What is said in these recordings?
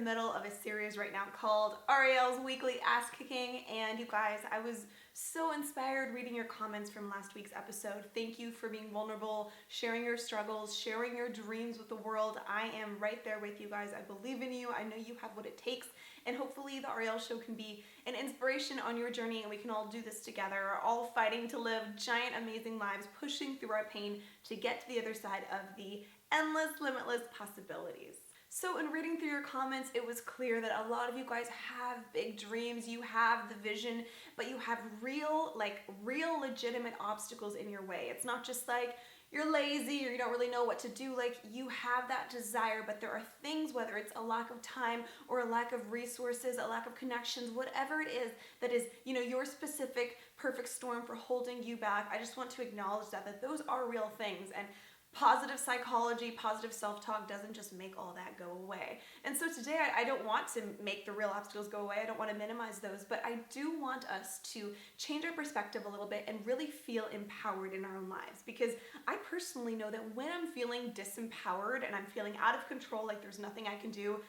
middle of a series right now called Ariel's Weekly Ass Kicking, and you guys, I was so inspired reading your comments from last week's episode. Thank you for being vulnerable, sharing your struggles, sharing your dreams with the world. I am right there with you guys. I believe in you. I know you have what it takes, and hopefully the Ariel Show can be an inspiration on your journey, and we can all do this together, all fighting to live giant, amazing lives, pushing through our pain to get to the other side of the endless, limitless possibilities. So in reading through your comments, it was clear that a lot of you guys have big dreams, you have the vision, but you have real legitimate obstacles in your way. It's not just like you're lazy or you don't really know what to do. Like, you have that desire, but there are things, whether it's a lack of time or a lack of resources, a lack of connections, whatever it is that is, your specific perfect storm for holding you back. I just want to acknowledge that those are real things. And positive psychology, positive self-talk doesn't just make all that go away. And so today I don't want to make the real obstacles go away. I don't want to minimize those, but I do want us to change our perspective a little bit and really feel empowered in our own lives. Because I personally know that when I'm feeling disempowered and I'm feeling out of control, like there's nothing I can do,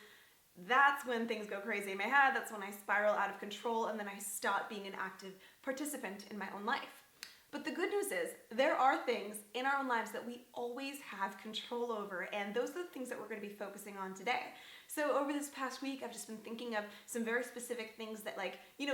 that's when things go crazy in my head. That's when I spiral out of control, and then I stop being an active participant in my own life. But the good news is there are things in our own lives that we always have control over, and those are the things that we're going to be focusing on today. So over this past week, I've just been thinking of some very specific things that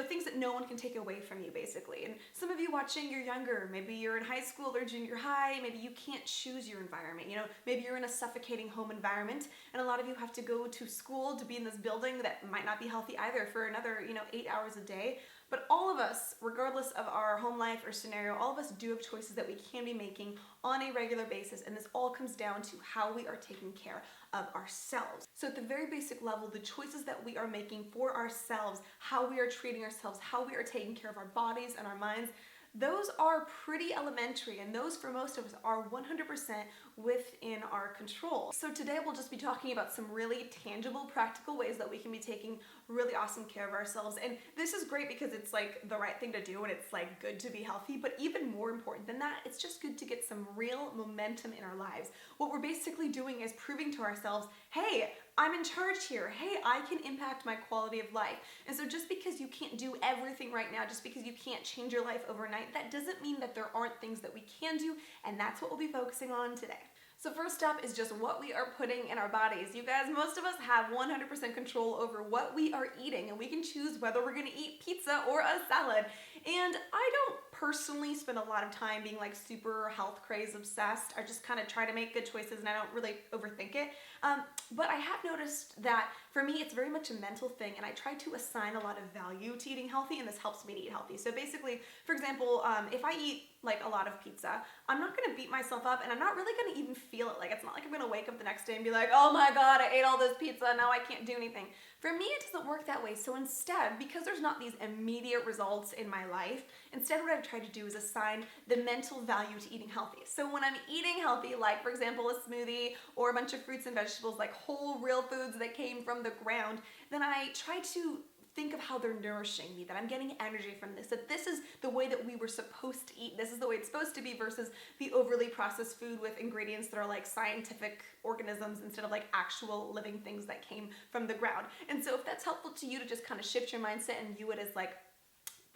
things that no one can take away from you, basically. And some of you watching, you're younger. Maybe you're in high school or junior high. Maybe you can't choose your environment. Maybe you're in a suffocating home environment, and a lot of you have to go to school to be in this building that might not be healthy either for another, 8 hours a day. But all of us, regardless of our home life or scenario, all of us do have choices that we can be making on a regular basis, and this all comes down to how we are taking care of ourselves. So at the very basic level, the choices that we are making for ourselves, how we are treating ourselves, how we are taking care of our bodies and our minds, those are pretty elementary, and those for most of us are 100% within our control. So today we'll just be talking about some really tangible, practical ways that we can be taking really awesome care of ourselves. And this is great because it's like the right thing to do, and it's like good to be healthy, but even more important than that, it's just good to get some real momentum in our lives. What we're basically doing is proving to ourselves, hey, I'm in charge here. Hey, I can impact my quality of life. And so just because you can't do everything right now, just because you can't change your life overnight, that doesn't mean that there aren't things that we can do, and that's what we'll be focusing on today. So first up is just what we are putting in our bodies. You guys, most of us have 100% control over what we are eating, and we can choose whether we're gonna eat pizza or a salad. And I don't personally spend a lot of time being like super health craze obsessed. I just kind of try to make good choices, and I don't really overthink it. But I have noticed that for me, it's very much a mental thing, and I try to assign a lot of value to eating healthy, and this helps me to eat healthy. So basically, for example, if I eat like a lot of pizza, I'm not gonna beat myself up, and I'm not really gonna even feel it. Like, it's not like I'm gonna wake up the next day and be like, oh my God, I ate all this pizza, now I can't do anything. For me, it doesn't work that way. So instead, because there's not these immediate results in my life, instead what I've tried to do is assign the mental value to eating healthy. So when I'm eating healthy, like for example, a smoothie or a bunch of fruits and vegetables, like whole real foods that came from the ground, then I try to think of how they're nourishing me, that I'm getting energy from this, that this is the way that we were supposed to eat, this is the way it's supposed to be, versus the overly processed food with ingredients that are like scientific organisms instead of like actual living things that came from the ground. And so if that's helpful to you to just kind of shift your mindset and view it as like,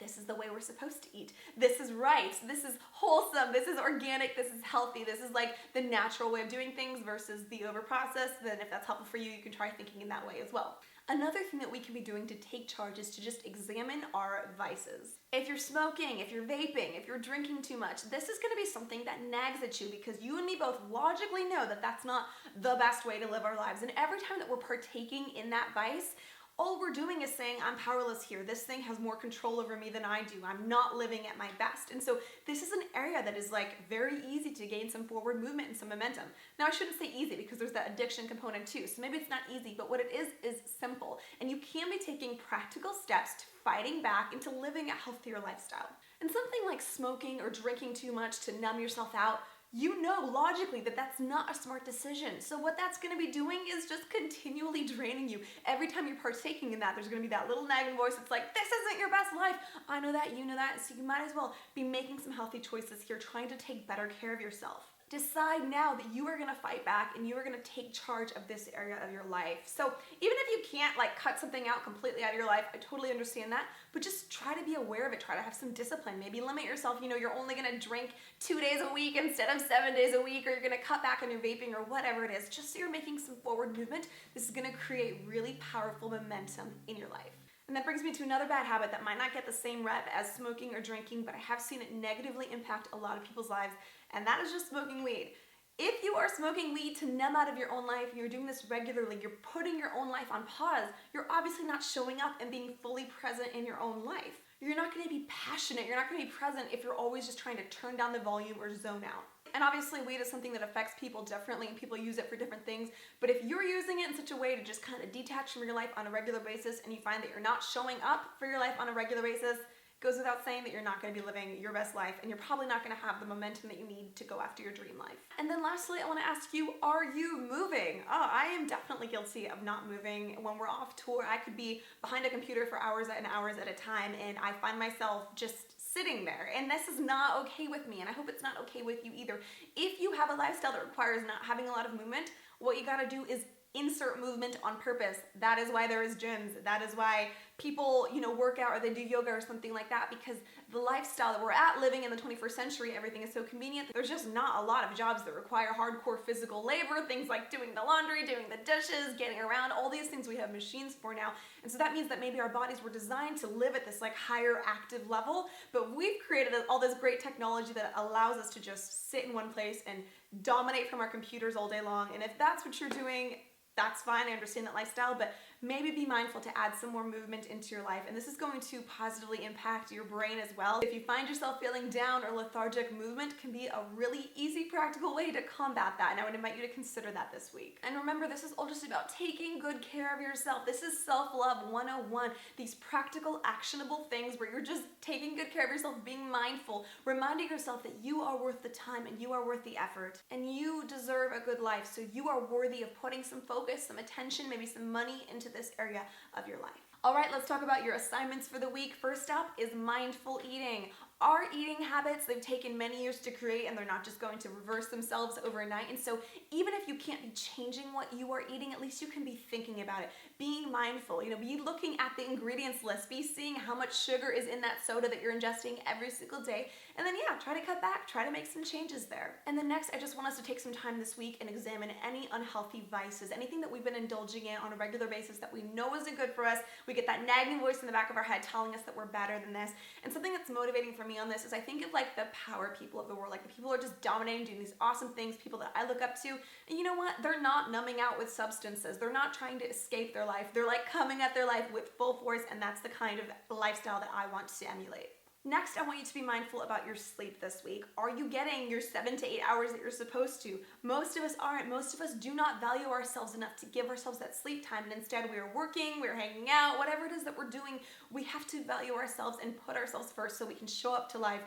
this is the way we're supposed to eat. This is right. This is wholesome. This is organic. This is healthy. This is like the natural way of doing things versus the overprocessed. Then if that's helpful for you, you can try thinking in that way as well. Another thing that we can be doing to take charge is to just examine our vices. If you're smoking, if you're vaping, if you're drinking too much, this is gonna be something that nags at you, because you and me both logically know that that's not the best way to live our lives. And every time that we're partaking in that vice, all we're doing is saying, I'm powerless here. This thing has more control over me than I do. I'm not living at my best. And so this is an area that is like very easy to gain some forward movement and some momentum. Now, I shouldn't say easy because there's that addiction component too. So maybe it's not easy, but what it is simple. And you can be taking practical steps to fighting back into living a healthier lifestyle. And something like smoking or drinking too much to numb yourself out, you know logically that that's not a smart decision. So what that's gonna be doing is just continually draining you. Every time you're partaking in that, there's gonna be that little nagging voice that's like, this isn't your best life. I know that, you know that, so you might as well be making some healthy choices here, trying to take better care of yourself. decide now that you are gonna fight back and you are gonna take charge of this area of your life. So even if you can't like cut something out completely out of your life, I totally understand that, but just try to be aware of it. Try to have some discipline. Maybe limit yourself. You're only gonna drink 2 days a week instead of 7 days a week, or you're gonna cut back on your vaping or whatever it is, just so you're making some forward movement. This is gonna create really powerful momentum in your life. And that brings me to another bad habit that might not get the same rep as smoking or drinking, but I have seen it negatively impact a lot of people's lives, and that is just smoking weed. If you are smoking weed to numb out of your own life, and you're doing this regularly, you're putting your own life on pause, you're obviously not showing up and being fully present in your own life. You're not gonna be passionate, you're not gonna be present if you're always just trying to turn down the volume or zone out. And obviously weed is something that affects people differently and people use it for different things, but if you're using it in such a way to just kind of detach from your life on a regular basis and you find that you're not showing up for your life on a regular basis, it goes without saying that you're not going to be living your best life, and you're probably not going to have the momentum that you need to go after your dream life. And then lastly, I want to ask you, are you moving? Oh, I am definitely guilty of not moving. When we're off tour, I could be behind a computer for hours and hours at a time, and I find myself just sitting there, and this is not okay with me, and I hope it's not okay with you either. If you have a lifestyle that requires not having a lot of movement, what you gotta do is insert movement on purpose. That is why there is gyms. That is why people, work out or they do yoga or something like that, because the lifestyle that we're at living in the 21st century, everything is so convenient. There's just not a lot of jobs that require hardcore physical labor, things like doing the laundry, doing the dishes, getting around, all these things we have machines for now. And so that means that maybe our bodies were designed to live at this like higher active level, but we've created all this great technology that allows us to just sit in one place and dominate from our computers all day long. And if that's what you're doing, that's fine. I understand that lifestyle, but maybe be mindful to add some more movement into your life. And this is going to positively impact your brain as well. If you find yourself feeling down or lethargic, movement can be a really easy, practical way to combat that. And I would invite you to consider that this week. And remember, this is all just about taking good care of yourself. This is self-love 101. These practical, actionable things where you're just taking good care of yourself, being mindful, reminding yourself that you are worth the time and you are worth the effort. And you deserve a good life. So you are worthy of putting some focus, some attention, maybe some money into this area of your life. All right, let's talk about your assignments for the week. First up is mindful eating. Our eating habits, they've taken many years to create, and they're not just going to reverse themselves overnight. And so even if you can't be changing what you are eating, at least you can be thinking about it, being mindful, be looking at the ingredients list, be seeing how much sugar is in that soda that you're ingesting every single day. And then try to cut back, try to make some changes there. And then next, I just want us to take some time this week and examine any unhealthy vices, anything that we've been indulging in on a regular basis that we know isn't good for us. We get that nagging voice in the back of our head telling us that we're better than this. And something that's motivating for me on this is I think of like the power people of the world, like the people who are just dominating, doing these awesome things, people that I look up to. And you know what? They're not numbing out with substances. They're not trying to escape their life. They're like coming at their life with full force, and that's the kind of lifestyle that I want to emulate. Next, I want you to be mindful about your sleep this week. Are you getting your 7 to 8 hours that you're supposed to? Most of us aren't. Most of us do not value ourselves enough to give ourselves that sleep time, and instead we are working, we're hanging out, whatever it is that we're doing, we have to value ourselves and put ourselves first so we can show up to life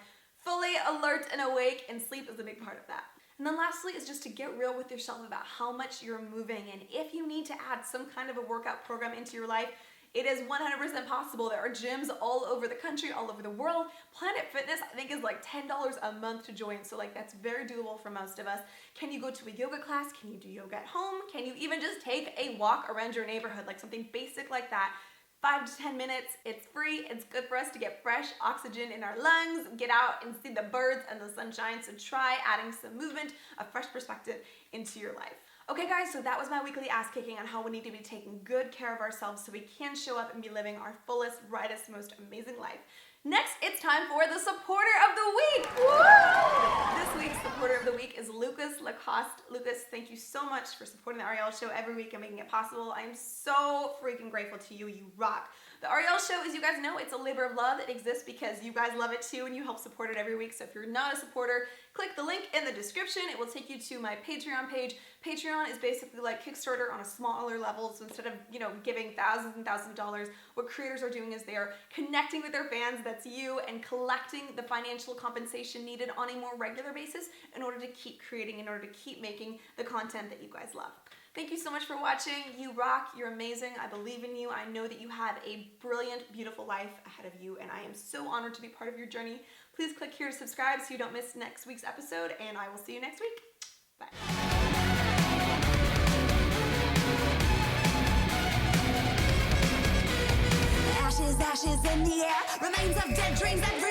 fully alert and awake, and sleep is a big part of that. And then lastly is just to get real with yourself about how much you're moving, and if you need to add some kind of a workout program into your life, it is 100% possible. There are gyms all over the country, all over the world. Planet Fitness, I think, is like $10 a month to join. So that's very doable for most of us. Can you go to a yoga class? Can you do yoga at home? Can you even just take a walk around your neighborhood, like something basic like that? 5 to 10 minutes, it's free, it's good for us to get fresh oxygen in our lungs, get out and see the birds and the sunshine. So try adding some movement, a fresh perspective into your life. Okay guys, so that was my weekly ass kicking on how we need to be taking good care of ourselves so we can show up and be living our fullest, brightest, most amazing life. Next, it's time for the supporter of the week. Woo! This week's supporter of the week is Lucas Lacoste. Lucas, thank you so much for supporting the Ariel Show every week and making it possible. I am so freaking grateful to you. You rock. The Ariel Show, as you guys know, it's a labor of love. It exists because you guys love it too and you help support it every week. So if you're not a supporter, click the link in the description. It will take you to my Patreon page. Patreon is basically like Kickstarter on a smaller level. So instead of, giving thousands and thousands of dollars, what creators are doing is they are connecting with their fans, that's you, and collecting the financial compensation needed on a more regular basis in order to keep creating, in order to keep making the content that you guys love. Thank you so much for watching. You rock. You're amazing. I believe in you. I know that you have a brilliant, beautiful life ahead of you, and I am so honored to be part of your journey. Please click here to subscribe so you don't miss next week's episode, and I will see you next week. Bye. Ashes in the air, remains of dead dreams that